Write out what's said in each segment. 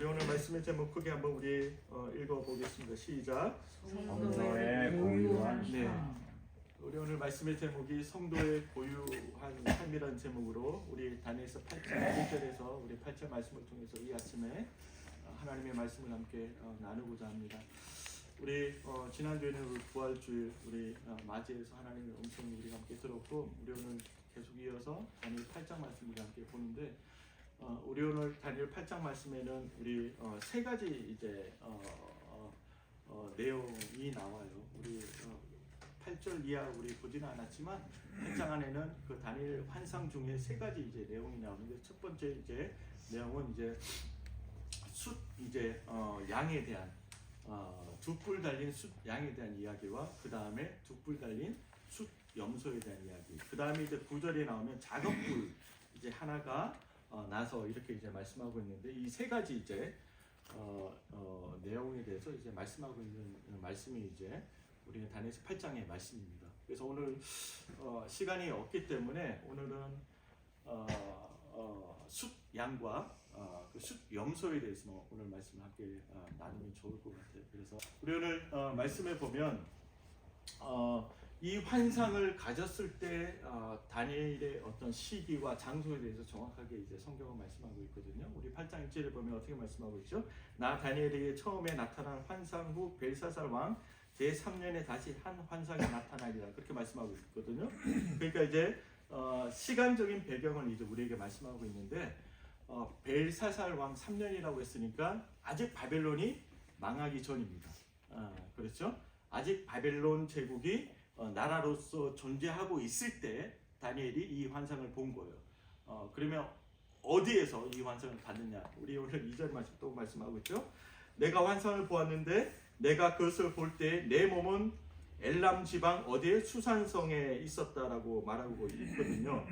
우리 오늘 말씀의 제목 크게 한번 우리 읽어보겠습니다. 시작. 성도의 고유한 네. 우리 오늘 말씀의 제목이 성도의 고유한 삶이라는 제목으로 우리 다니엘서 8장 1절에서 우리 8절 말씀을 통해서 이 아침에 하나님의 말씀을 함께 나누고자 합니다. 우리 지난주에는 우리 부활주일 우리 맞이해서 하나님의 음성을 우리가 함께 들었고, 우리 오늘 계속 이어서 다니엘 8장 말씀을 함께 보는데, 우리 오늘 다니엘 8장 말씀에는 우리 세 가지 이제 내용이 나와요. 우리 8절 이하 우리 보지는 않았지만 8장 안에는 그 다니엘 환상 중에 세 가지 이제 내용이 나오는데, 첫 번째 이제 내용은 이제 숫 이제 양에 대한 두 뿔 달린 숫 양에 대한 이야기와 그 다음에 두 뿔 달린 숫 염소에 대한 이야기. 그 다음에 이제 9절에 나오면 작은 뿔 이제 하나가 나서 이렇게 이제 말씀하고 있는데, 이 세 가지 이제 내용에 대해서 이제 말씀하고 있는 말씀이 이제 우리 다니엘서 8장의 말씀입니다. 그래서 오늘 시간이 없기 때문에 오늘은 숫 양과 그 숫 염소에 대해서 오늘 말씀을 함께 나누면 좋을 것 같아요. 그래서 우리 오늘 말씀에 보면 이 환상을 가졌을 때 다니엘의 어떤 시기와 장소에 대해서 정확하게 이제 성경은 말씀하고 있거든요. 우리 8장 1절에 보면 어떻게 말씀하고 있죠? 나 다니엘에게 처음에 나타난 환상 후 벨사살 왕 제3년에 다시 한 환상이 나타나리라, 그렇게 말씀하고 있거든요. 그러니까 이제 시간적인 배경을 이제 우리에게 말씀하고 있는데, 벨사살 왕 3년이라고 했으니까 아직 바벨론이 망하기 전입니다. 그렇죠? 아직 바벨론 제국이 나라로서 존재하고 있을 때 다니엘이 이 환상을 본 거예요. 그러면 어디에서 이 환상을 봤느냐? 우리 오늘 2절 말씀 또 말씀하고 있죠. 내가 환상을 보았는데 내가 그것을 볼 때 내 몸은 엘람 지방 어디에 수산성에 있었다라고 말하고 있거든요.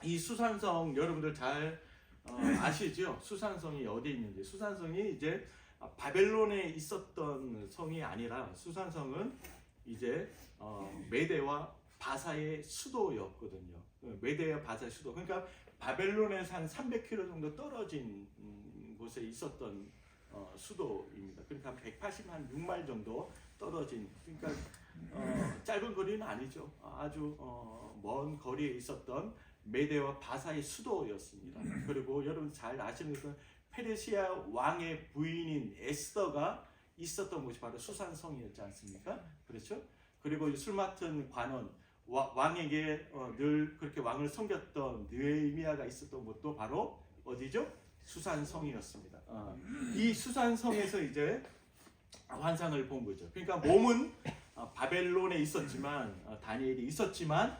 이 수산성 여러분들 잘 아시죠? 수산성이 어디 있는지. 수산성이 이제 바벨론에 있었던 성이 아니라 수산성은 이제 메대와 바사의 수도였거든요. 메대와 바사의 수도. 그러니까 바벨론에서 한 300km 정도 떨어진 곳에 있었던 수도입니다. 그러니까 186마일 정도 떨어진, 그러니까 짧은 거리는 아니죠. 아주 먼 거리에 있었던 메대와 바사의 수도였습니다. 그리고 여러분 잘 아시는 것은 페르시아 왕의 부인인 에스더가 있었던 곳이 바로 수산성이었지 않습니까? 그렇죠? 그리고 술 맡은 관원 왕에게 늘 그렇게 왕을 섬겼던 느헤미야가 있었던 곳도 바로 어디죠? 수산성이었습니다. 이 수산성에서 이제 환상을 본 거죠. 그러니까 몸은 바벨론에 있었지만 다니엘이 있었지만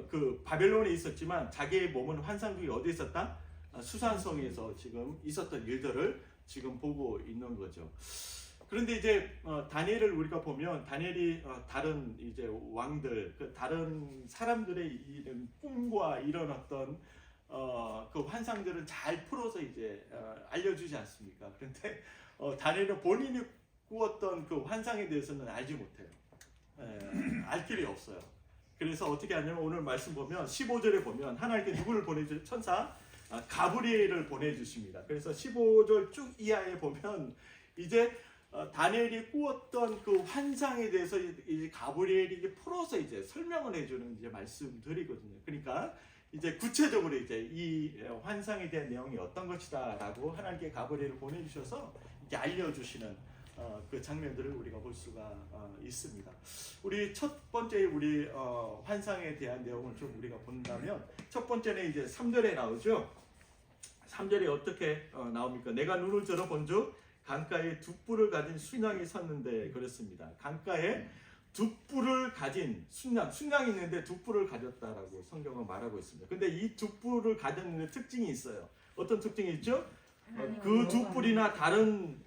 그 바벨론에 있었지만 자기의 몸은 환상 중에 어디에 있었다? 수산성에서 지금 있었던 일들을 지금 보고 있는 거죠. 그런데 이제 다니엘을 우리가 보면 다니엘이 다른 이제 왕들, 그 다른 사람들의 이런 꿈과 이런 어떤 그 환상들은 잘 풀어서 이제 알려주지 않습니까? 그런데 다니엘은 본인이 꾸었던 그 환상에 대해서는 알지 못해요. 알 길이 없어요. 그래서 어떻게 하냐면 오늘 말씀 보면 15절에 보면 하나님께 누구를 보내주죠? 천사 가브리엘을 보내주십니다. 그래서 15절 쭉 이하에 보면 이제 다니엘이 꾸었던 그 환상에 대해서 이제 가브리엘이 이제 풀어서 이제 설명을 해주는 이제 말씀들이거든요. 그러니까 이제 구체적으로 이제 이 환상에 대한 내용이 어떤 것이다라고 하나님께 가브리엘을 보내주셔서 이제 알려주시는 그 장면들을 우리가 볼 수가 있습니다. 우리 첫 번째 우리 환상에 대한 내용을 좀 우리가 본다면, 첫 번째는 이제 3절에 나오죠. 3절에 어떻게 나옵니까? 내가 눈을 들어 본즉 강가에 두 뿔을 가진 순양이 섰는데, 그렇습니다. 강가에 두 뿔을 가진 순양이 있는데 두 뿔을 가졌다라고 성경은 말하고 있습니다. 근데 이 두 뿔을 가졌는 특징이 있어요. 어떤 특징이 있죠? 그 두 뿔이나 다른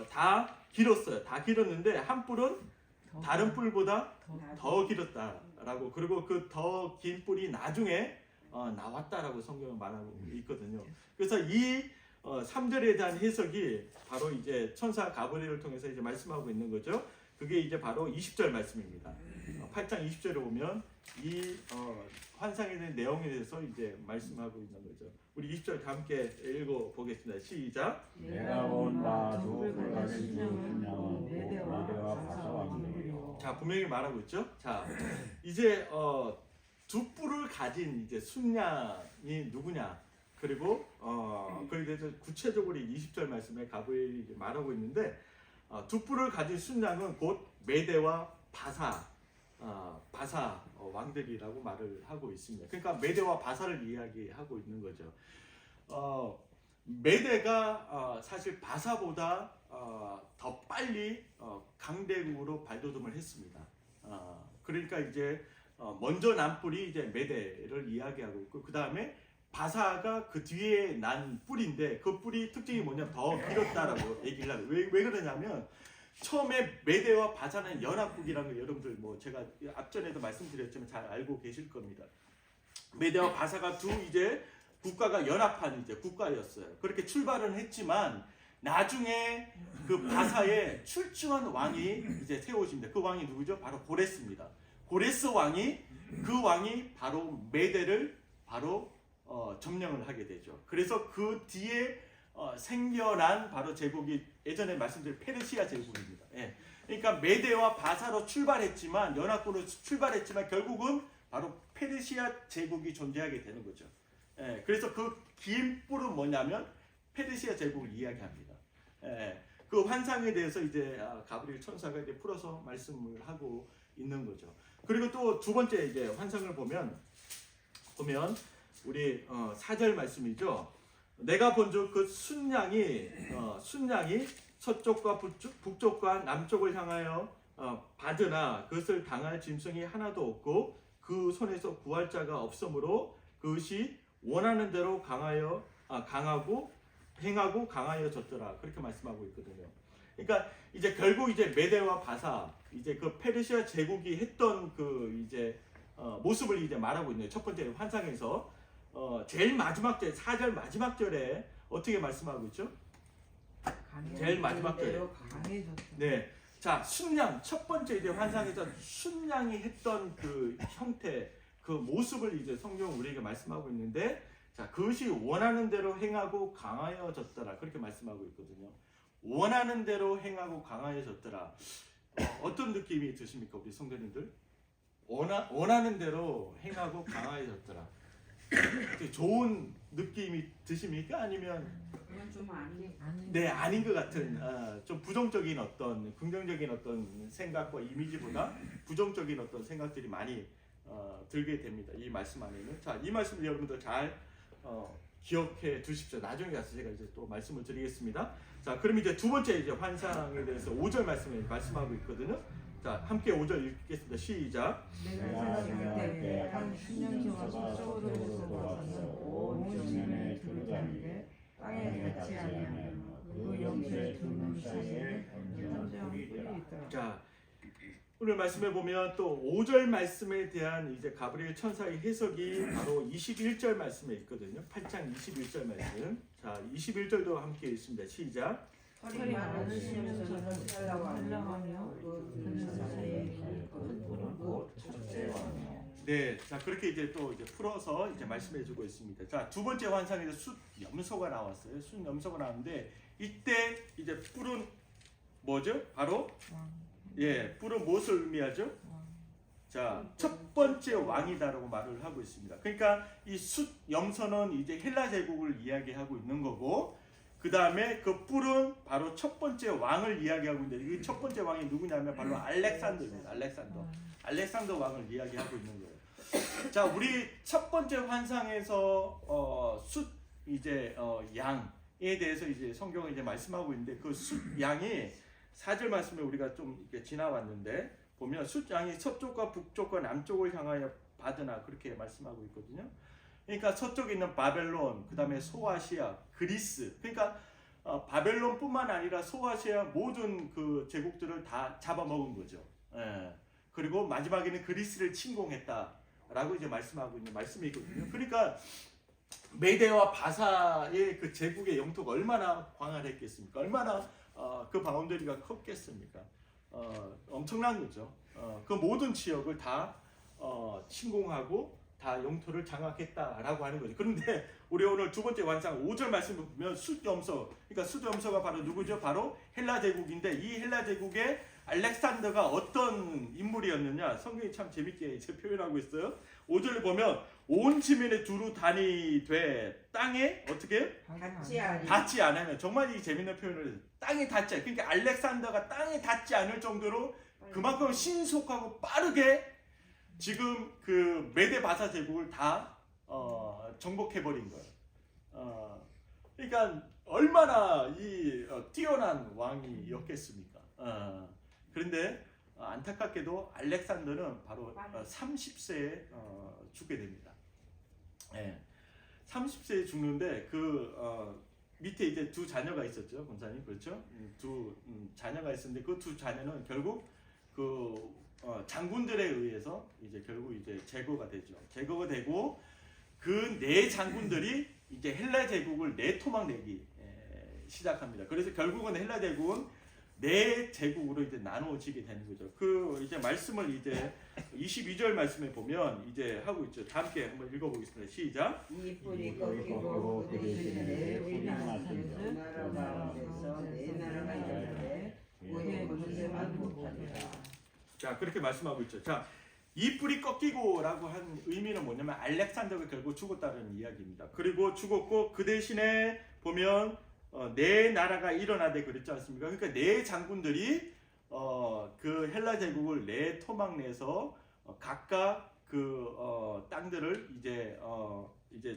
다 길었어요. 다 길었는데 한 뿔은 다른 뿔보다 더 길었다라고, 그리고 그 더 긴 뿔이 나중에 나왔다라고 성경은 말하고 있거든요. 그래서 이 3절에 대한 해석이 바로 이제 천사 가브리엘을 통해서 이제 말씀하고 있는 거죠. 그게 이제 바로 20절 말씀입니다. 8장 20절에 보면 이 환상에 대한 내용에 대해서 이제 말씀하고 있는 거죠. 우리 20절 다 함께 읽어 보겠습니다. 시작. 내가 본 바 두 불가진 순양은 메대와 바사 왕들이요. 자, 분명히 말하고 있죠. 자, 이제 두 뿔을 가진 이제 순양이 누구냐? 그리고 거기에 대해서 구체적으로 20절 말씀에 가브리엘이 말하고 있는데 두 뿔을 가진 순양은 곧 메대와 바사 왕들이라고 말을 하고 있습니다. 그러니까 메대와 바사를 이야기하고 있는 거죠. 메대가 사실 바사보다 더 빨리 강대국으로 발돋움을 했습니다. 그러니까 이제 먼저 난 뿔이 이제 메대를 이야기하고 있고, 그 다음에 바사가 그 뒤에 난 뿔인데 그 뿔이 특징이 뭐냐면 더 길었다라고 얘기를 하고, 왜 그러냐면 처음에 메대와 바사는 연합국이라는 거 여러분들 뭐 제가 앞전에도 말씀드렸지만 잘 알고 계실 겁니다. 메대와 바사가 두 이제 국가가 연합한 이제 국가였어요. 그렇게 출발은 했지만 나중에 그 바사에 출중한 왕이 이제 세워집니다. 그 왕이 누구죠? 바로 고레스입니다. 고레스 왕이 바로 메대를 바로 점령을 하게 되죠. 그래서 그 뒤에 생겨난 바로 제국이 예전에 말씀드린 페르시아 제국입니다. 예. 그러니까 메대와 바사로 출발했지만 연합군으로 출발했지만 결국은 바로 페르시아 제국이 존재하게 되는 거죠. 예. 그래서 그 긴 뿔은 뭐냐면 페르시아 제국을 이야기합니다. 예. 그 환상에 대해서 이제 가브리엘 천사가 이제 풀어서 말씀을 하고 있는 거죠. 그리고 또 두 번째 이제 환상을 보면 우리 4절 말씀이죠. 내가 본즉 그 순양이 서쪽과 북쪽과 남쪽을 향하여 받으나 그것을 당할 짐승이 하나도 없고 그 손에서 구할 자가 없으므로 그것이 원하는 대로 강하고 행하고 강하여졌더라. 그렇게 말씀하고 있거든요. 그러니까 이제 결국 이제 메대와 바사 이제 그 페르시아 제국이 했던 그 이제 모습을 이제 말하고 있네요. 첫 번째 환상에서 제일 마지막 절 4절 마지막 절에 어떻게 말씀하고 있죠? 제일 마지막 절에 네, 자 순양 첫 번째 이제 환상에서 순양이 했던 그 형태 그 모습을 이제 성경은 우리에게 말씀하고 있는데, 자 그것이 원하는 대로 행하고 강하여졌더라 그렇게 말씀하고 있거든요. 원하는 대로 행하고 강하여졌더라. 어떤 느낌이 드십니까, 우리 성도님들? 원하는 대로 행하고 강하여졌더라. 좋은 느낌이 드십니까? 아니면 그건 좀 아닌 네, 아닌 것 같은 좀 부정적인 어떤 긍정적인 어떤 생각과 이미지보다 부정적인 어떤 생각들이 많이 들게 됩니다. 이 말씀 안에는. 자, 이 말씀을 여러분들 잘 기억해 두십시오. 나중에 가서 제가 이제 또 말씀을 드리겠습니다. 자, 그럼 이제 두 번째 이제 환상에 대해서 5절 말씀하고 있거든요. 자, 함께 5절 읽겠습니다. 시작. 내가 생각할 때 한 신령시와 서쪽으로부터 돌아와서 온 정면에 두루다니되 땅에 닿지 아니하며 그 영수의 두 눈 사이에 연장 뿔이 있더라. 자, 오늘 말씀해 보면 또 5절 말씀에 대한 이제 가브리엘 천사의 해석이 바로 21절 말씀에 있거든요. 8장 21절 말씀. 자, 21절도 함께 읽습니다. 시작. 털이 많은 신령처럼 살라가며 그 사이에 큰 뿔은 곧 첫째 왕이요. 네, 자 그렇게 이제 또 이제 풀어서 이제 말씀해주고 있습니다. 자, 두 번째 환상에서 숫 염소가 나왔어요. 숫 염소가 나왔는데 이때 이제 뿔은 뭐죠? 바로 뿔은 무엇을 의미하죠? 자, 첫 번째 왕이다라고 말을 하고 있습니다. 그러니까 이 숫 염소는 이제 헬라 제국을 이야기하고 있는 거고, 그 다음에 그 뿔은 바로 첫 번째 왕을 이야기하고 있는데, 이 첫 번째 왕이 누구냐면 바로 알렉산더입니다. 알렉산더 왕을 이야기하고 있는 거예요. 자, 우리 첫 번째 환상에서 숫 이제 양에 대해서 이제 성경이 이제 말씀하고 있는데, 그 숫 양이 4절 말씀에 우리가 좀 이렇게 지나왔는데 보면 숫 양이 서쪽과 북쪽과 남쪽을 향하여 받으나 그렇게 말씀하고 있거든요. 그러니까 서쪽에 있는 바벨론, 그 다음에 소아시아, 그리스. 그러니까 바벨론뿐만 아니라 소아시아 모든 그 제국들을 다 잡아먹은 거죠. 예. 그리고 마지막에는 그리스를 침공했다라고 이제 말씀하고 있는 말씀이거든요. 그러니까 메대와 바사의 그 제국의 영토가 얼마나 광활했겠습니까? 얼마나 그 바운더리가 컸겠습니까? 엄청난 거죠. 그 모든 지역을 다 침공하고 다 영토를 장악했다라고 하는 거죠. 그런데 우리 오늘 두 번째 환상 5절 말씀을 보면 숫염소, 그러니까 숫염소가 바로 누구죠? 바로 헬라 제국인데 이 헬라 제국의 알렉산더가 어떤 인물이었느냐? 성경이 참 재밌게 이제 표현하고 있어요. 5절을 보면 온 지면에 두루 단이 돼 땅에 어떻게 닿지 않으면, 정말 이 재밌는 표현을 해요. 땅에 닿지 않. 그러니까 알렉산더가 땅에 닿지 않을 정도로 그만큼 신속하고 빠르게 지금 그 메데 바사 제국을 다 정복해버린 거예요. 그러니까 얼마나 이 뛰어난 왕이었겠습니까? 그런데 안타깝게도 알렉산더는 바로 30세에 죽게 됩니다. 예, 30세에 죽는데 그 밑에 이제 두 자녀가 있었죠, 권사님, 그렇죠? 두 자녀가 있었는데 그 두 자녀는 결국 그 장군들에 의해서 이제 결국 이제 제거가 되죠. 제거가 되고 그 네 장군들이 이제 헬라 제국을 내토막내기 시작합니다. 그래서 결국은 헬라 제국은 네 제국으로 이제 나누어지게 되는 거죠. 그 이제 말씀을 이제 22절 말씀에 보면 이제 하고 있죠. 다 함께 한번 읽어보겠습니다. 시작. 이 뿌리 꺾이고 그 대신에 우리 나라에서 나라가 내 나라가 있는데 우리 권세만 못하리라. 자, 그렇게 말씀하고 있죠. 자, 이 뿌리 꺾이고라고 한 의미는 뭐냐면 알렉산더가 결국 죽었다는 이야기입니다. 그리고 죽었고 그 대신에 보면 네 나라가 일어나되 그랬지 않습니까? 그러니까 네 장군들이 그 헬라 제국을 네 토막 내서 각각 그 땅들을 이제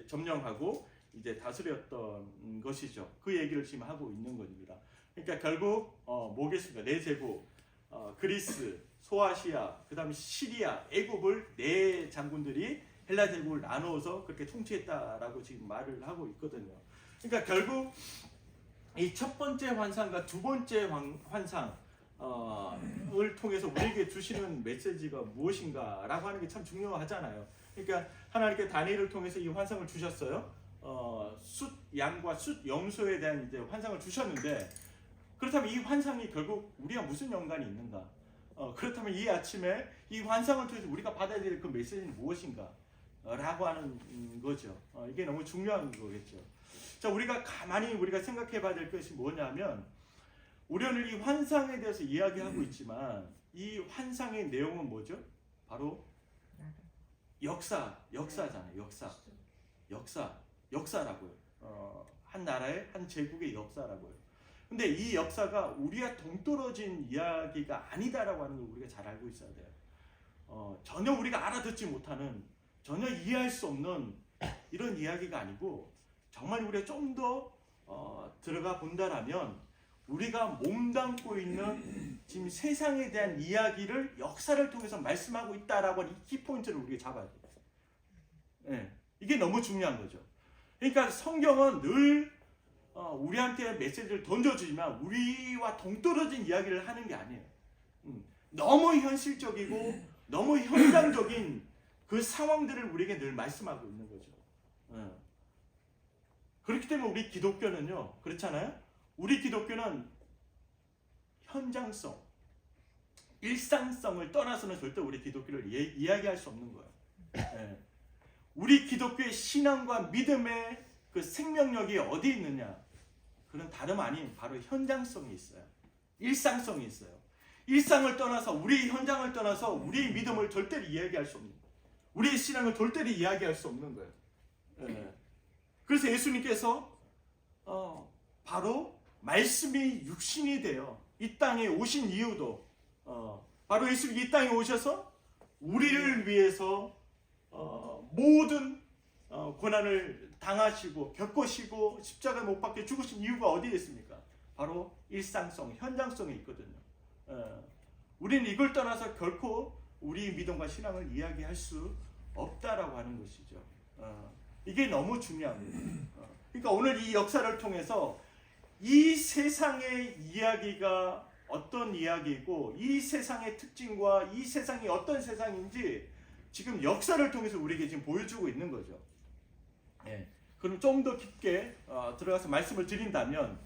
점령하고 이제 다스렸던 것이죠. 그 얘기를 지금 하고 있는 겁니다. 그러니까 결국 뭐겠습니까? 네 제국, 그리스, 소아시아, 그다음에 시리아, 애굽을 네 장군들이 헬라 제국을 나누어서 그렇게 통치했다라고 지금 말을 하고 있거든요. 그러니까 결국 이 첫 번째 환상과 두 번째 환상을 통해서 우리에게 주시는 메시지가 무엇인가라고 하는 게 참 중요하잖아요. 그러니까 하나님께 다니엘을 통해서 이 환상을 주셨어요. 숫 양과 숫 염소에 대한 이제 환상을 주셨는데, 그렇다면 이 환상이 결국 우리가 무슨 연관이 있는가? 그렇다면 이 아침에 이 환상을 통해서 우리가 받아야 될 그 메시지는 무엇인가? 라고 하는 거죠. 이게 너무 중요한 거겠죠. 자, 우리가 가만히 우리가 생각해 봐야 될 것이 뭐냐면, 우리 오늘 이 환상에 대해서 이야기하고 있지만 이 환상의 내용은 뭐죠? 바로 역사잖아요. 역사라고요. 한 나라의 한 제국의 역사라고요. 근데 이 역사가 우리와 동떨어진 이야기가 아니다라고 하는 걸 우리가 잘 알고 있어야 돼요. 전혀 우리가 알아듣지 못하는, 전혀 이해할 수 없는 이런 이야기가 아니고, 정말 우리가 좀 더 들어가 본다라면 우리가 몸담고 있는 지금 세상에 대한 이야기를 역사를 통해서 말씀하고 있다라고 하는 이 키포인트를 우리가 잡아야 돼요. 네, 이게 너무 중요한 거죠. 그러니까 성경은 늘 우리한테 메시지를 던져주지만 우리와 동떨어진 이야기를 하는 게 아니에요. 너무 현실적이고 너무 현장적인 그 상황들을 우리에게 늘 말씀하고 있는 거죠. 그렇기 때문에 우리 기독교는요, 그렇잖아요? 우리 기독교는 현장성, 일상성을 떠나서는 절대 우리 기독교를 이야기할 수 없는 거예요. 네. 우리 기독교의 신앙과 믿음의 그 생명력이 어디 있느냐? 그건 다름 아닌 바로 현장성이 있어요. 일상성이 있어요. 일상을 떠나서, 우리 현장을 떠나서 우리의 믿음을 절대로 이야기할 수 없는 거예요. 우리의 신앙을 절대로 이야기할 수 없는 거예요. 네. 그래서 예수님께서 바로 말씀이 육신이 되어 이 땅에 오신 이유도 바로 예수님이 이 땅에 오셔서 우리를 위해서 모든 고난을 당하시고 겪으시고 십자가에 못 박혀 죽으신 이유가 어디에 있습니까? 바로 일상성, 현장성에 있거든요. 우리는 이걸 떠나서 결코 우리 믿음과 신앙을 이야기할 수 없다라고 하는 것이죠. 이게 너무 중요합니다. 그러니까 오늘 이 역사를 통해서 이 세상의 이야기가 어떤 이야기이고, 이 세상의 특징과 이 세상이 어떤 세상인지 지금 역사를 통해서 우리에게 지금 보여주고 있는 거죠. 그럼 좀 더 깊게 들어가서 말씀을 드린다면,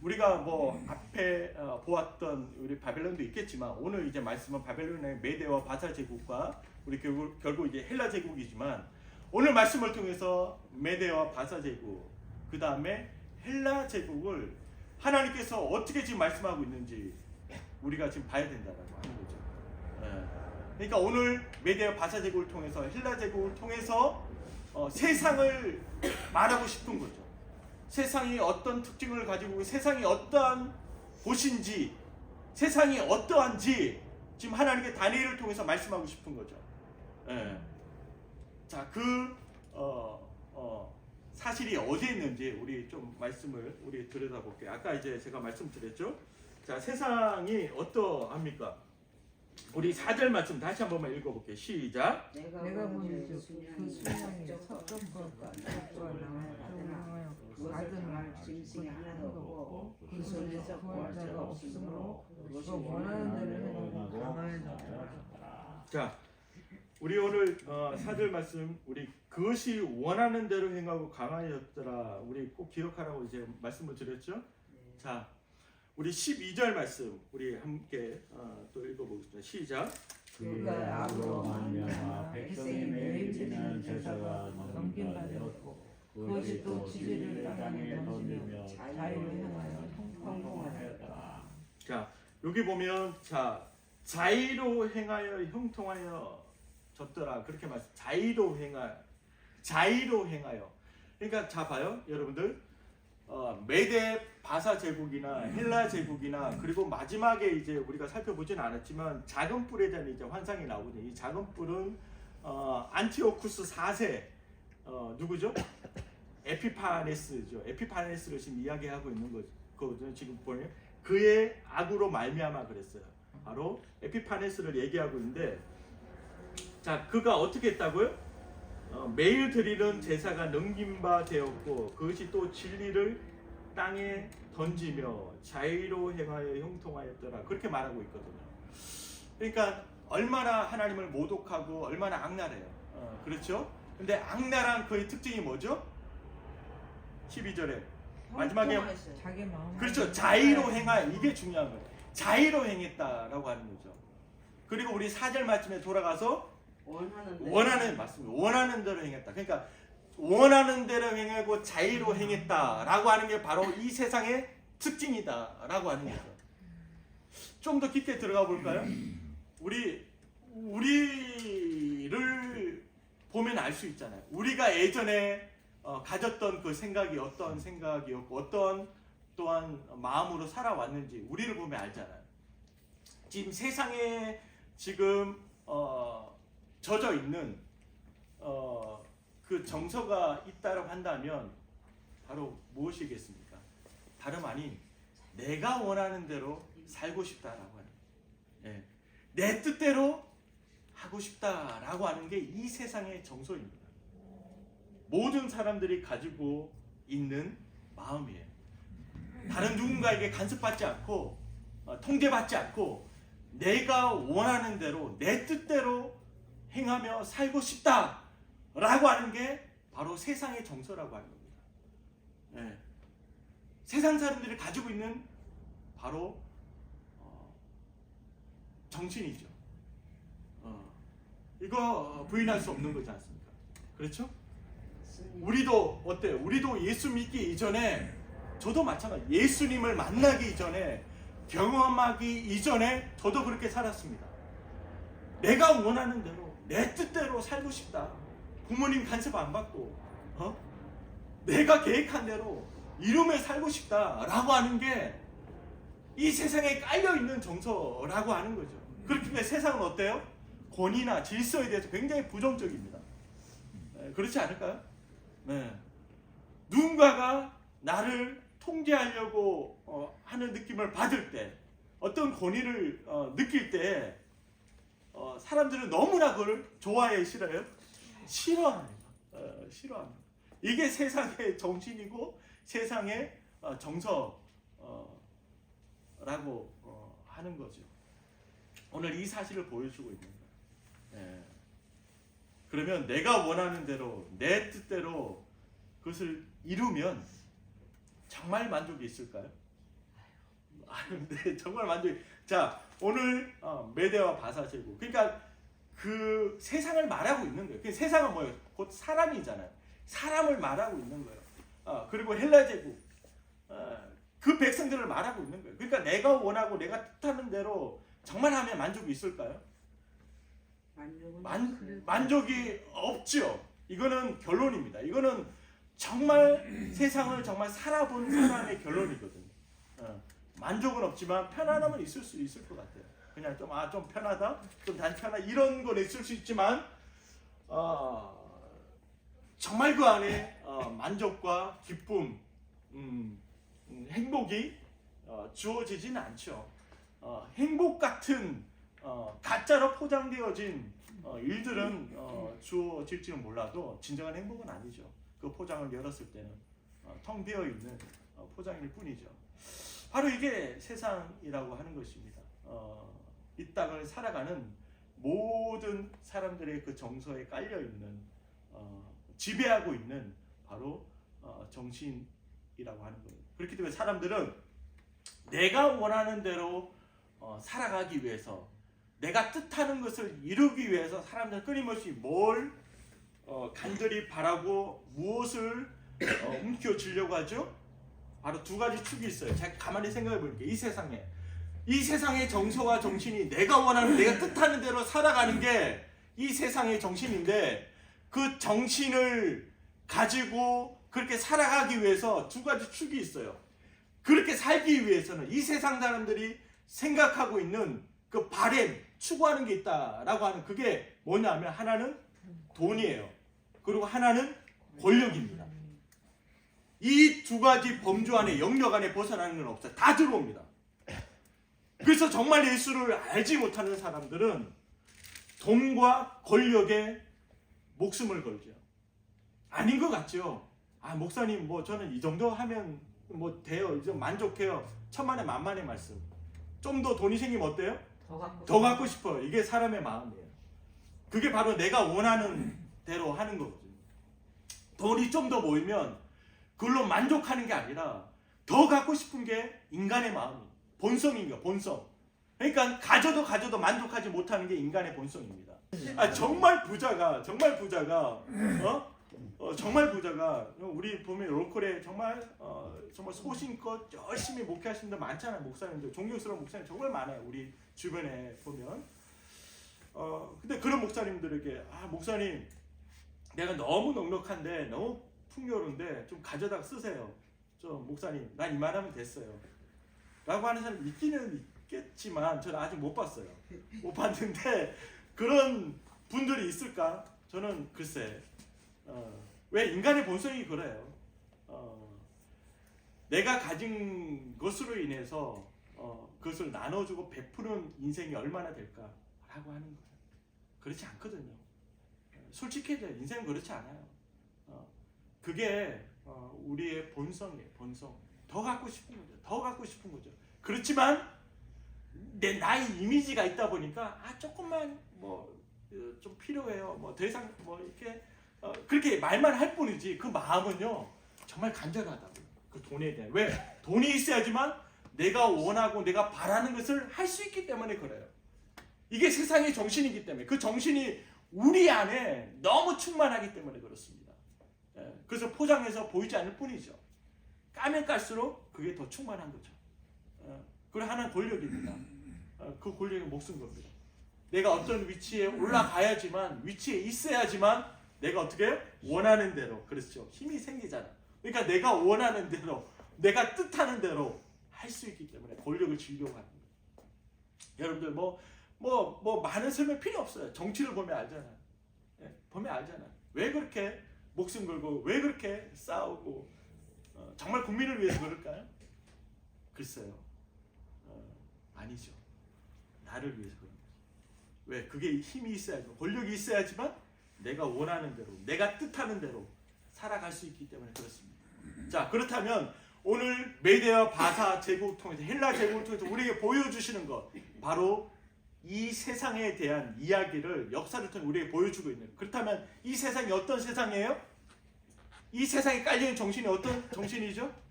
우리가 뭐 앞에 보았던 우리 바벨론도 있겠지만 오늘 이제 말씀은 바벨론의 메대와 바사 제국과 우리 결국 이제 헬라 제국이지만 오늘 말씀을 통해서 메대와 바사 제국 그 다음에 헬라 제국을 하나님께서 어떻게 지금 말씀하고 있는지 우리가 지금 봐야 된다라고 하는 거죠. 그러니까 오늘 메대와 바사 제국을 통해서 헬라 제국을 통해서 세상을 말하고 싶은 거죠. 세상이 어떤 특징을 가지고 있고 세상이 어떠한 곳인지 세상이 어떠한지 지금 하나님께 다니엘을 통해서 말씀하고 싶은 거죠. 자, 사실이 어디에 있는지 우리 좀 말씀을 우리 들여다볼게요. 아까 이제 제가 말씀드렸죠. 자, 세상이 어떠합니까? 우리 4절 말씀 다시 한 번만 읽어볼게요. 시작. 내가 보니 그 순양이 섭섭과 나와요. 작은 말 짐승이 하나도 없고 그 손에서 구할 자가 없으므로 그 원하는 대로 행하고 강하여졌더라. 자, 우리 오늘 4절 말씀 우리 그것이 원하는 대로 행하고 강하여졌더라. 우리 꼭 기억하라고 이제 말씀을 드렸죠. 자, 우리 12절 말씀 우리 함께 또 읽어보겠습니다. 시작. 그가 악으로 말미암아 백성이 매일지는 제사가 넘김받았고 그것이 또 지지를 땅에 던지며 자유를 향하여 형통하였더라. 자, 여기 보면 자 자의로 행하여 형통하여 졌더라 그렇게 말씀. 자의로 행하여. 그러니까 자 봐요, 여러분들. 메데 바사 제국이나 헬라 제국이나 그리고 마지막에 이제 우리가 살펴보진 않았지만 작은 뿔에 대한 이제 환상이 나오거든요. 이 작은 뿔은 안티오쿠스 4세 누구죠? 에피파네스죠. 에피파네스를 지금 이야기하고 있는 거거든요. 지금 보면 그의 악으로 말미암아 그랬어요. 바로 에피파네스를 얘기하고 있는데, 자 그가 어떻게 했다고요? 매일 드리는 제사가 넘김바 되었고 그것이 또 진리를 땅에 던지며 자의로 행하여 형통하였더라 그렇게 말하고 있거든요. 그러니까 얼마나 하나님을 모독하고 얼마나 악랄해요. 그렇죠? 근데 악랄한 그의 특징이 뭐죠? 12절에 마지막에 자기 마음 그렇죠. 자의로 행하여, 이게 중요한 거예요. 자의로 행했다라고 하는 거죠. 그리고 우리 4절 말씀에 돌아가서 원하는 대로 행했다. 그러니까 원하는 대로 행하고 자의로 행했다라고 하는 게 바로 이 세상의 특징이다라고 하는 거죠. 좀 더 깊게 들어가 볼까요? 우리를 보면 알 수 있잖아요. 우리가 예전에 가졌던 그 생각이 어떤 생각이었고 어떤 또한 마음으로 살아왔는지 우리를 보면 알잖아요. 지금 세상에 지금 젖어 있는 그 정서가 있다고 한다면 바로 무엇이겠습니까? 다름 아닌 내가 원하는 대로 살고 싶다라고 하는, 내 뜻대로 하고 싶다라고 하는 게 이 세상의 정서입니다. 모든 사람들이 가지고 있는 마음이에요. 다른 누군가에게 간섭받지 않고 통제받지 않고 내가 원하는 대로 내 뜻대로 행하며 살고 싶다라고 하는 게 바로 세상의 정서라고 하는 겁니다. 세상 사람들이 가지고 있는 바로 정신이죠. 이거 부인할 수 없는 거지 않습니까? 그렇죠? 우리도 어때요? 우리도 예수 믿기 이전에, 저도 마찬가지, 예수님을 만나기 이전에, 경험하기 이전에 저도 그렇게 살았습니다. 내가 원하는 대로 내 뜻대로 살고 싶다. 부모님 간섭 안 받고 내가 계획한 대로 이루며 살고 싶다라고 하는 게 이 세상에 깔려있는 정서라고 하는 거죠. 그렇기 때문에 세상은 어때요? 권위나 질서에 대해서 굉장히 부정적입니다. 그렇지 않을까요? 누군가가 나를 통제하려고 하는 느낌을 받을 때, 어떤 권위를 느낄 때 사람들은 너무나 그걸 좋아해, 싫어요? 싫어합니다. 싫어합니다. 이게 세상의 정신이고 세상의 정서라고 하는 거죠. 오늘 이 사실을 보여주고 있는 거예요. 그러면 내가 원하는 대로 내 뜻대로 그것을 이루면 정말 만족이 있을까요? 근데 정말 만족이. 자, 오늘 메대와 바사 제국. 그러니까 그 세상을 말하고 있는 거예요. 그 세상은 뭐예요? 곧 사람이잖아요. 사람을 말하고 있는 거예요. 그리고 헬라 제국. 그 백성들을 말하고 있는 거예요. 그러니까 내가 원하고 내가 뜻하는 대로 정말 하면 만족이 있을까요? 만족이 없죠. 이거는 결론입니다. 이거는 정말 세상을 정말 살아본 사람의 결론이거든요. 만족은 없지만 편안함은 있을 수 있을 것 같아요. 그냥 좀 편하다, 좀 단편하다 이런 건 있을 수 있지만 정말 그 안에 만족과 기쁨, 행복이 주어지지는 않죠. 행복 같은 가짜로 포장되어진 일들은 주어질지는 몰라도 진정한 행복은 아니죠. 그 포장을 열었을 때는 텅 비어 있는 포장일 뿐이죠. 바로 이게 세상이라고 하는 것입니다. 이 땅을 살아가는 모든 사람들의 그 정서에 깔려 있는 지배하고 있는 바로 정신이라고 하는 거예요. 그렇기 때문에 사람들은 내가 원하는 대로 살아가기 위해서, 내가 뜻하는 것을 이루기 위해서 사람들은 끊임없이 뭘 간절히 바라고 무엇을 움켜쥐려고 하죠? 바로 두 가지 축이 있어요. 제가 가만히 생각해 볼게요. 이 세상의 정서와 정신이 내가 원하는, 내가 뜻하는 대로 살아가는 게 이 세상의 정신인데, 그 정신을 가지고 그렇게 살아가기 위해서 두 가지 축이 있어요. 그렇게 살기 위해서는 이 세상 사람들이 생각하고 있는 그 바램, 추구하는 게 있다라고 하는, 그게 뭐냐면 하나는 돈이에요. 그리고 하나는 권력입니다. 이 두 가지 범주 안에, 영역 안에 벗어나는 건 없어요. 다 들어옵니다. 그래서 정말 예수를 알지 못하는 사람들은 돈과 권력에 목숨을 걸죠. 아닌 것 같죠? 목사님 저는 이 정도 하면 돼요. 이제 만족해요. 천만에 만만의 말씀. 좀 더 돈이 생기면 어때요? 더 갖고 싶어요. 이게 사람의 마음이에요. 그게 바로 내가 원하는 대로 하는 거거든요. 돈이 좀 더 모이면 그걸로 만족하는 게 아니라 더 갖고 싶은 게 인간의 마음이에요. 본성인가, 본성. 그러니까 가져도 만족하지 못하는 게 인간의 본성입니다. 정말 부자가 우리 보면 롤콜에 정말 소신껏 열심히 목회하시는 분들 많잖아요. 목사님들, 존경스러운 목사님 정말 많아요. 우리 주변에 보면. 근데 그런 목사님들에게 목사님, 내가 너무 넉넉한데 너무 풍요로운데 좀 가져다 쓰세요. 목사님, 난 이만하면 됐어요. 라고 하는 사람이 있기는 있겠지만 저는 아직 못 봤어요. 못 봤는데 그런 분들이 있을까? 저는 글쎄. 왜 인간의 본성이 그래요. 내가 가진 것으로 인해서 그것을 나눠주고 베푸는 인생이 얼마나 될까라고 하는 거예요. 그렇지 않거든요. 솔직해져요. 인생은 그렇지 않아요. 그게 우리의 본성이에요. 본성. 더 갖고 싶은 거죠. 그렇지만 나의 이미지가 있다 보니까 조금만 좀 필요해요. 더 이상 이렇게 그렇게 말만 할 뿐이지 그 마음은요 정말 간절하다고요. 그 돈에 대한. 왜? 돈이 있어야지만 내가 원하고 내가 바라는 것을 할 수 있기 때문에 그래요. 이게 세상의 정신이기 때문에, 그 정신이 우리 안에 너무 충만하기 때문에 그렇습니다. 그래서 포장해서 보이지 않을 뿐이죠. 까면 깔수록 그게 더 충만한 거죠. 그리고 하나는 권력입니다. 그 권력이 목숨 겁니다. 내가 어떤 위치에 올라가야지만, 위치에 있어야지만 내가 어떻게 해요? 원하는 대로. 그렇죠. 힘이 생기잖아. 그러니까 내가 원하는 대로, 내가 뜻하는 대로 할 수 있기 때문에 권력을 지으려고 하는 거예요. 여러분들 많은 설명 필요 없어요. 정치를 보면 알잖아요. 보면 알잖아요. 왜 그렇게 목숨 걸고 왜 그렇게 싸우고 정말 국민을 위해서 그럴까요? 글쎄요. 아니죠. 나를 위해서 그런 거죠. 왜? 그게 힘이 있어야죠. 권력이 있어야지만 내가 원하는 대로, 내가 뜻하는 대로 살아갈 수 있기 때문에 그렇습니다. 자, 그렇다면 오늘 메대와 바사 제국을 통해서, 헬라 제국을 통해서 우리에게 보여주시는 것, 바로 이 세상에 대한 이야기를, 역사를 통해 우리에게 보여주고 있는. 그렇다면 이 세상이 어떤 세상이에요? 이 세상에 깔려있는 정신이 어떤 정신이죠?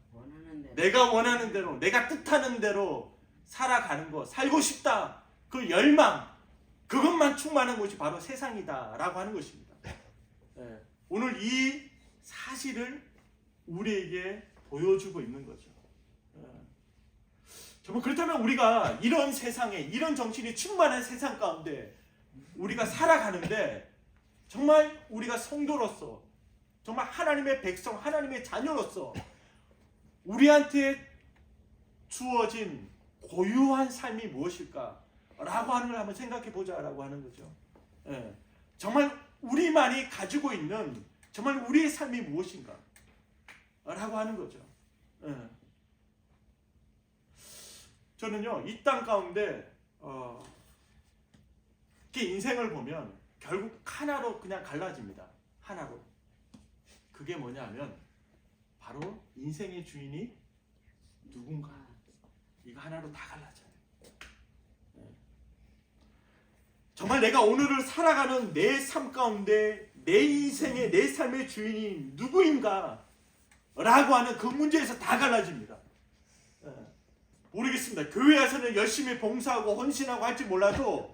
내가 원하는 대로, 내가 뜻하는 대로 살아가는 것, 살고 싶다. 그 열망, 그것만 충만한 것이 바로 세상이다라고 하는 것입니다. 오늘 이 사실을 우리에게 보여주고 있는 거죠. 정말 그렇다면 우리가 이런 세상에, 이런 정신이 충만한 세상 가운데 우리가 살아가는데 정말 우리가 성도로서, 정말 하나님의 백성, 하나님의 자녀로서 우리한테 주어진 고유한 삶이 무엇일까? 라고 하는 걸 한번 생각해 보자라고 하는 거죠. 정말 우리만이 가지고 있는 정말 우리의 삶이 무엇인가? 라고 하는 거죠. 저는요, 이 땅 가운데 이렇게 인생을 보면 결국 하나로 그냥 갈라집니다. 하나로. 그게 뭐냐면 바로 인생의 주인이 누군가. 이거 하나로 다 갈라져요. 정말 내가 오늘을 살아가는 내 삶 가운데 내 인생의, 내 삶의 주인이 누구인가? 라고 하는 그 문제에서 다 갈라집니다. 모르겠습니다. 교회에서는 열심히 봉사하고 헌신하고 할지 몰라도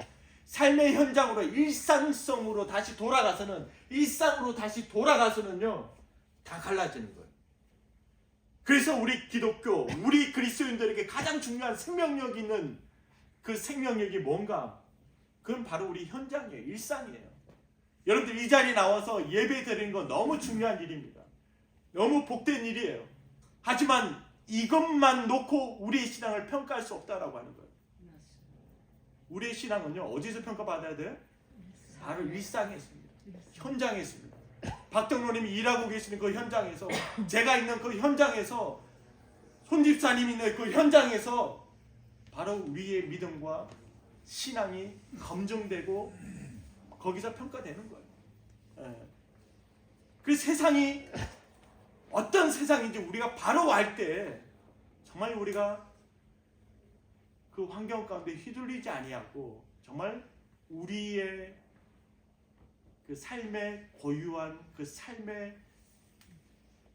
삶의 현장으로, 일상성으로 다시 돌아가서는, 일상으로 다시 돌아가서는요, 다 갈라지는 거예요. 그래서 우리 기독교, 우리 그리스도인들에게 가장 중요한 생명력 있는 그 생명력이 뭔가? 그건 바로 우리 현장이에요. 일상이에요. 여러분들 이 자리에 나와서 예배 드리는 건 너무 중요한 일입니다. 너무 복된 일이에요. 하지만 이것만 놓고 우리의 신앙을 평가할 수 없다라고 하는 거예요. 우리의 신앙은요, 어디서 평가받아야 돼요? 바로 일상에 있습니다. 현장에 있습니다. 박덕로님이 일하고 계시는 그 현장에서, 제가 있는 그 현장에서, 손집사님이 있는 그 현장에서 바로 우리의 믿음과 신앙이 검증되고 거기서 평가되는 거예요. 그 세상이 어떤 세상인지 우리가 바로 알 때 정말 우리가 그 환경 가운데 휘둘리지 아니하고 정말 우리의 그 삶의 고유한 그 삶의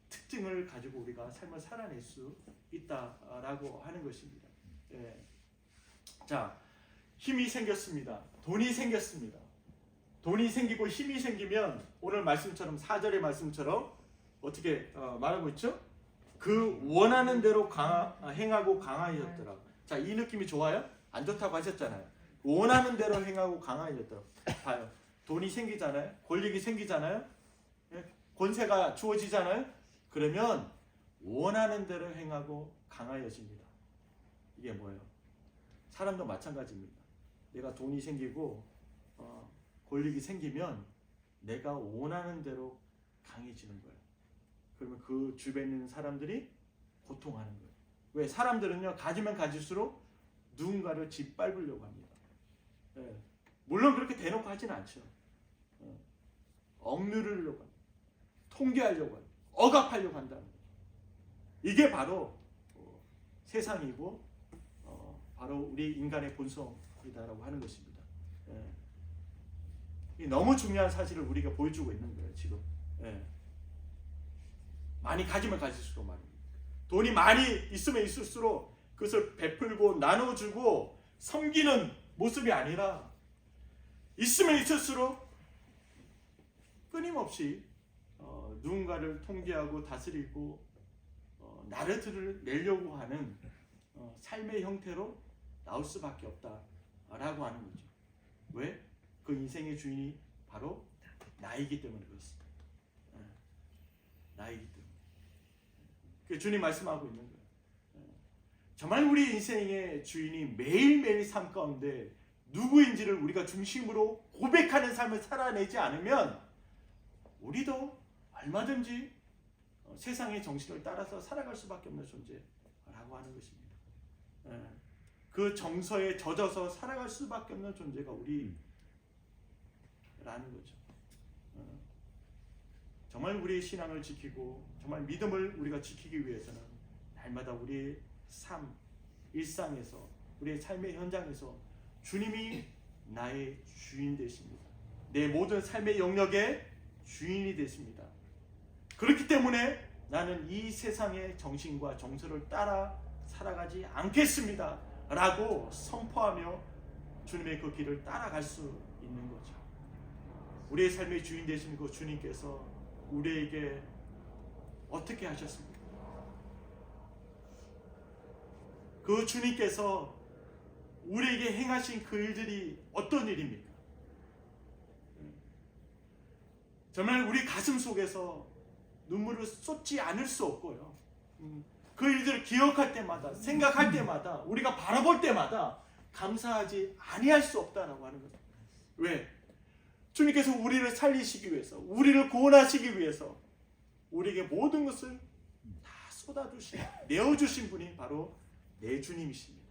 특징을 가지고 우리가 삶을 살아낼 수 있다라고 하는 것입니다. 자, 힘이 생겼습니다. 돈이 생겼습니다. 돈이 생기고 힘이 생기면 오늘 말씀처럼 4절의 말씀처럼 어떻게 말하고 있죠? 그 원하는 대로 행하고 강하여졌더라. 자, 이 느낌이 좋아요? 안 좋다고 하셨잖아요. 원하는 대로 행하고 강하여졌더라. 봐요. 돈이 생기잖아요. 권력이 생기잖아요. 권세가 주어지잖아요. 그러면 원하는 대로 행하고 강하여집니다. 이게 뭐예요? 사람도 마찬가지입니다. 내가 돈이 생기고 권력이 생기면 내가 원하는 대로 강해지는 거예요. 그러면 그 주변에 있는 사람들이 고통하는 거예요. 왜? 사람들은요, 가지면 가질수록 누군가를 짓밟으려고 합니다. 물론 그렇게 대놓고 하지는 않죠. 억누르려고 합니다. 통제하려고 합니다. 억압하려고 한다는 거죠. 이게 바로 세상이고 바로 우리 인간의 본성이다라고 하는 것입니다. 너무 중요한 사실을 우리가 보여주고 있는 거예요, 지금. 많이 가지면 가질수록 말입니다. 돈이 많이 있으면 있을수록 그것을 베풀고 나눠주고 섬기는 모습이 아니라 있으면 있을수록 끊임없이 누군가를 통제하고 다스리고 나르트를 내려고 하는 삶의 형태로 나올 수밖에 없다라고 하는 거죠. 왜? 그 인생의 주인이 바로 나이기 때문에 그렇습니다. 나이기 때문에. 주님 말씀하고 있는 거예요. 정말 우리 인생의 주인이 매일매일 삶 가운데 누구인지를 우리가 중심으로 고백하는 삶을 살아내지 않으면 우리도 얼마든지 세상의 정신을 따라서 살아갈 수밖에 없는 존재라고 하는 것입니다. 그 정서에 젖어서 살아갈 수밖에 없는 존재가 우리라는 거죠. 정말 우리의 신앙을 지키고 정말 믿음을 우리가 지키기 위해서는 날마다 우리의 삶, 일상에서 우리의 삶의 현장에서 주님이 나의 주인 되십니다. 내 모든 삶의 영역의 주인이 되십니다. 그렇기 때문에 나는 이 세상의 정신과 정서를 따라 살아가지 않겠습니다 라고 선포하며 주님의 그 길을 따라갈 수 있는 거죠. 우리의 삶의 주인 되시는 그 주님께서 우리에게 어떻게 하셨습니까? 그 주님께서 우리에게 행하신 그 일들이 어떤 일입니까? 정말 우리 가슴 속에서 눈물을 쏟지 않을 수 없고요. 그 일들을 기억할 때마다, 생각할 때마다, 우리가 바라볼 때마다 감사하지 아니할 수 없다라고 하는 거죠. 왜? 주님께서 우리를 살리시기 위해서, 우리를 구원하시기 위해서 우리에게 모든 것을 다 쏟아주신, 내어주신 분이 바로 내 주님이십니다.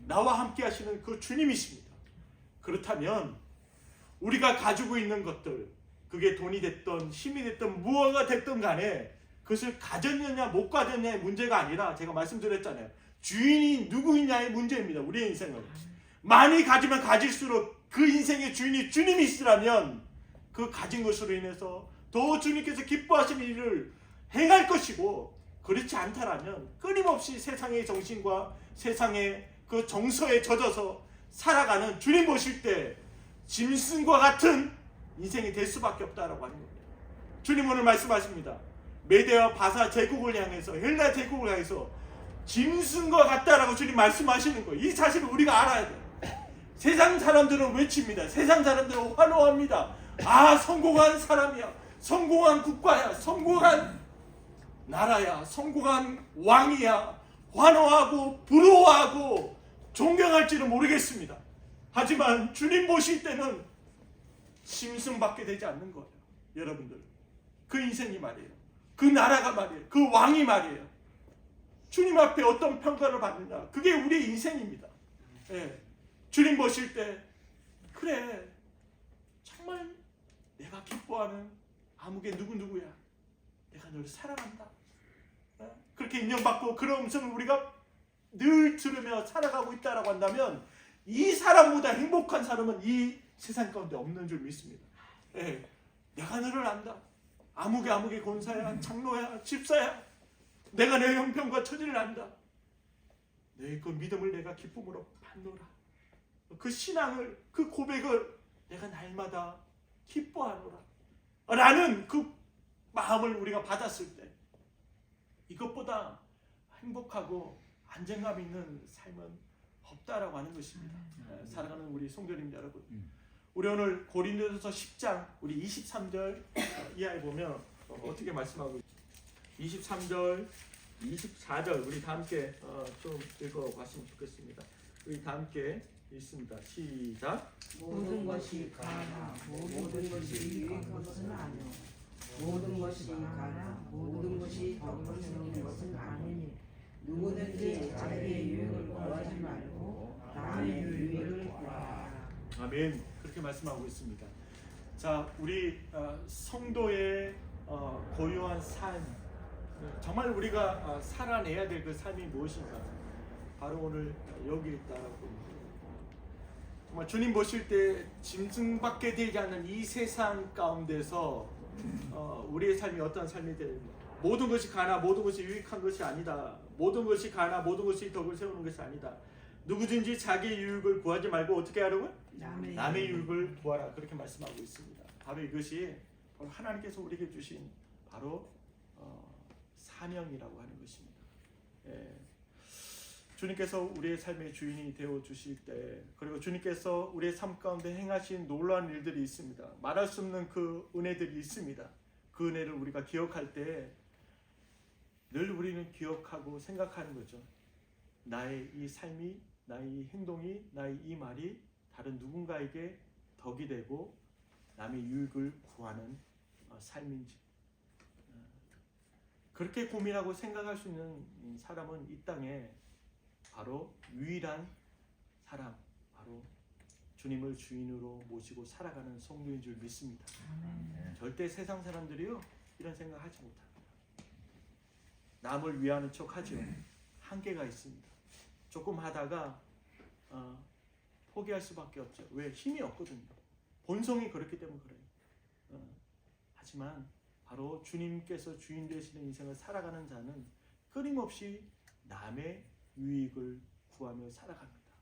나와 함께 하시는 그 주님이십니다. 그렇다면 우리가 가지고 있는 것들, 그게 돈이 됐든 힘이 됐든 무엇가 됐든 간에 그것을 가졌느냐 못 가졌느냐의 문제가 아니라, 제가 말씀드렸잖아요, 주인이 누구이냐의 문제입니다. 우리의 인생은 많이 가지면 가질수록 그 인생의 주인이 주님이시라면 그 가진 것으로 인해서 더 주님께서 기뻐하시는 일을 행할 것이고, 그렇지 않다라면 끊임없이 세상의 정신과 세상의 그 정서에 젖어서 살아가는, 주님 보실 때 짐승과 같은 인생이 될 수밖에 없다라고 하는 겁니다. 주님 오늘 말씀하십니다. 메데와 바사 제국을 향해서, 헬라 제국을 향해서 짐승과 같다라고 주님 말씀하시는 거예요. 이 사실을 우리가 알아야 돼요. 세상 사람들은 외칩니다. 세상 사람들은 환호합니다. 아, 성공한 사람이야, 성공한 국가야, 성공한 나라야, 성공한 왕이야, 환호하고 부러워하고 존경할지는 모르겠습니다. 하지만 주님 보실 때는 짐승밖에 되지 않는 거예요. 여러분들, 그 인생이 말이에요, 그 나라가 말이에요, 그 왕이 말이에요, 주님 앞에 어떤 평가를 받느냐, 그게 우리의 인생입니다. 예. 주님 보실 때, 그래, 정말 내가 기뻐하는 아무개 누구누구야, 내가 널 사랑한다, 그렇게 인정받고 그런 음성을 우리가 늘 들으며 살아가고 있다라고 한다면, 이 사람보다 행복한 사람은 이 세상 가운데 없는 줄 믿습니다. 예, 내가 너를 안다, 아무개 권사야, 장로야, 집사야, 내가 내 형편과 처지를 안다, 너의 그 믿음을 내가 기쁨으로 받노라, 그 신앙을, 그 고백을 내가 날마다 기뻐하노라 라는 그 마음을 우리가 받았을 때, 이것보다 행복하고 안정감 있는 삶은 없다라고 하는 것입니다. 살아가는 우리 성도님 여러분, 우리 오늘 고린도전서 10장 우리 23절 이하에 보면 어떻게 말씀하고 있습니다. 23절, 24절 우리 다 함께 좀 읽어봤으면 좋겠습니다. 우리 다 함께 읽습니다. 시작. 모든 것이 가나 모든 것이 유익한 것은 아니요, 모든 것이 가나 모든 것이 덕을 세우는 것은 아니니, 누구든지 자기의 유익을 구하지 말고 남의 유익을 구하라. 아멘. 그렇게 말씀하고 있습니다. 자, 우리 성도의 고유한 삶, 정말 우리가 살아내야 될 그 삶이 무엇인가, 바로 오늘 여기 있다라고 봅니다. 정말 주님 보실 때 짐승밖에 되지 않는 이 세상 가운데서 우리의 삶이 어떤 삶이 되는가, 모든 것이 가나 모든 것이 유익한 것이 아니다, 모든 것이 가나 모든 것이 덕을 세우는 것이 아니다, 누구든지 자기의 유익을 구하지 말고 어떻게 하라고요? 남의 유익을 구하라, 그렇게 말씀하고 있습니다. 바로 이것이 바로 하나님께서 우리에게 주신 바로 사명이라고 하는 것입니다. 예. 주님께서 우리의 삶의 주인이 되어 주실 때, 그리고 주님께서 우리의 삶 가운데 행하신 놀라운 일들이 있습니다. 말할 수 없는 그 은혜들이 있습니다. 그 은혜를 우리가 기억할 때 늘 우리는 기억하고 생각하는 거죠. 나의 이 삶이, 나의 이 행동이, 나의 이 말이 다른 누군가에게 덕이 되고 남의 유익을 구하는 삶인지, 그렇게 고민하고 생각할 수 있는 사람은 이 땅에 바로 유일한 사람, 바로 주님을 주인으로 모시고 살아가는 성도인 줄 믿습니다. 절대 세상 사람들이요 이런 생각하지 못합니다. 남을 위하는 척하죠. 한계가 있습니다. 조금 하다가 포기할 수밖에 없죠. 왜? 힘이 없거든요. 본성이 그렇기 때문에 그래요. 하지만 바로 주님께서 주인 되시는 인생을 살아가는 자는 끊임없이 남의 유익을 구하며 살아갑니다.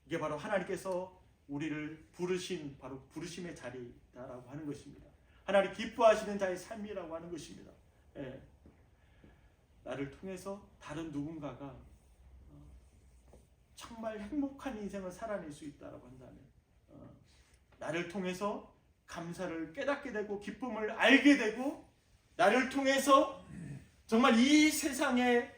이게 바로 하나님께서 우리를 부르신 바로 부르심의 자리다라고 하는 것입니다. 하나님 기뻐하시는 자의 삶이라고 하는 것입니다. 예. 나를 통해서 다른 누군가가 정말 행복한 인생을 살아낼 수 있다라고 한다면, 나를 통해서 감사를 깨닫게 되고 기쁨을 알게 되고, 나를 통해서 정말 이 세상에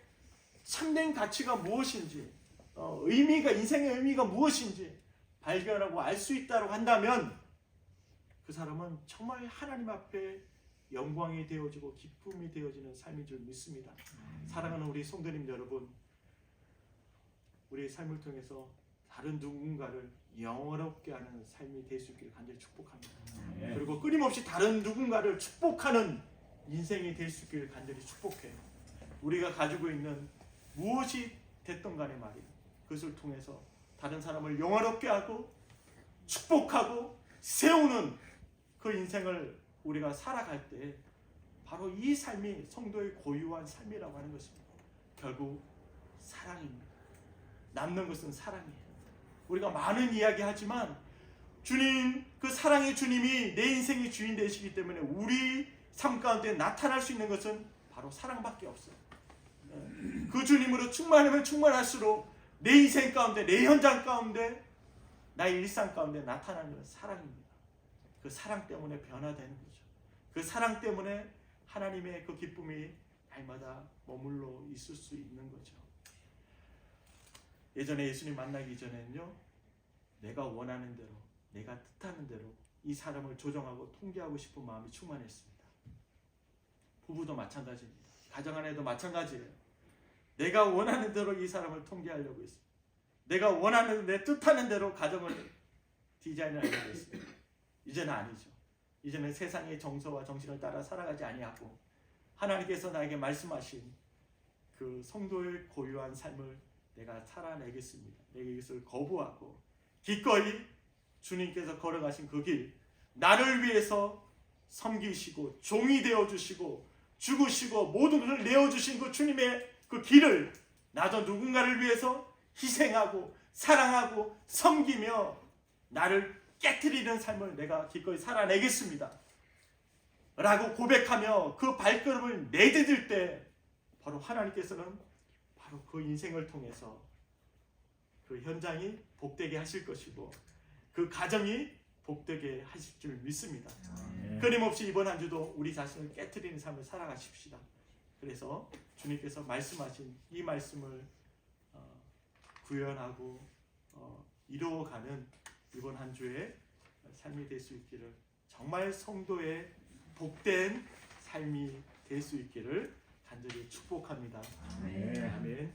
참된 가치가 무엇인지, 인생의 의미가 무엇인지 발견하고 알 수 있다고 한다면, 그 사람은 정말 하나님 앞에 영광이 되어지고 기쁨이 되어지는 삶인 줄 믿습니다. 사랑하는 우리 성도님 여러분, 우리의 삶을 통해서 다른 누군가를 영원롭게 하는 삶이 될 수 있기를 간절히 축복합니다. 그리고 끊임없이 다른 누군가를 축복하는 인생이 될 수 있기를 간절히 축복해요. 우리가 가지고 있는 무엇이 됐던 간에 말이에요, 그것을 통해서 다른 사람을 영원롭게 하고 축복하고 세우는 그 인생을 우리가 살아갈 때 바로 이 삶이 성도의 고유한 삶이라고 하는 것입니다. 결국 사랑입니다. 남는 것은 사랑이에요. 우리가 많은 이야기 하지만 주님, 그 사랑의 주님이 내 인생의 주인 되시기 때문에 우리 삶 가운데 나타날 수 있는 것은 바로 사랑밖에 없어요. 그 주님으로 충만하면 충만할수록 내 인생 가운데, 내 현장 가운데, 나의 일상 가운데 나타나는 것은 사랑입니다. 그 사랑 때문에 변화되는 거죠. 그 사랑 때문에 하나님의 그 기쁨이 날마다 머물러 있을 수 있는 거죠. 예전에 예수님 만나기 전에는요, 내가 원하는 대로, 내가 뜻하는 대로 이 사람을 조정하고 통제하고 싶은 마음이 충만했습니다. 부부도 마찬가지입니다. 가정 안에도 마찬가지예요. 내가 원하는 대로 이 사람을 통제하려고 했습니다. 내가 원하는, 내 뜻하는 대로 가정을 디자인하려고 했습니다. 이제는 아니죠. 이제는 세상의 정서와 정신을 따라 살아가지 아니하고 하나님께서 나에게 말씀하신 그 성도의 고유한 삶을 내가 살아내겠습니다. 내가 이것을 거부하고 기꺼이 주님께서 걸어가신 그 길, 나를 위해서 섬기시고 종이 되어주시고 죽으시고 모든 것을 내어주신 그 주님의 그 길을 나도 누군가를 위해서 희생하고 사랑하고 섬기며 나를 깨트리는 삶을 내가 기꺼이 살아내겠습니다 라고 고백하며 그 발걸음을 내디딜 때 바로 하나님께서는 바로 그 인생을 통해서 그 현장이 복되게 하실 것이고 그 가정이 복되게 하실 줄 믿습니다. 끊임없이 이번 한 주도 우리 자신을 깨트리는 삶을 살아가십시다. 그래서 주님께서 말씀하신 이 말씀을 구현하고 이루어가는 이번 한 주의 삶이 될 수 있기를, 정말 성도의 복된 삶이 될 수 있기를 간절히 축복합니다. 아멘.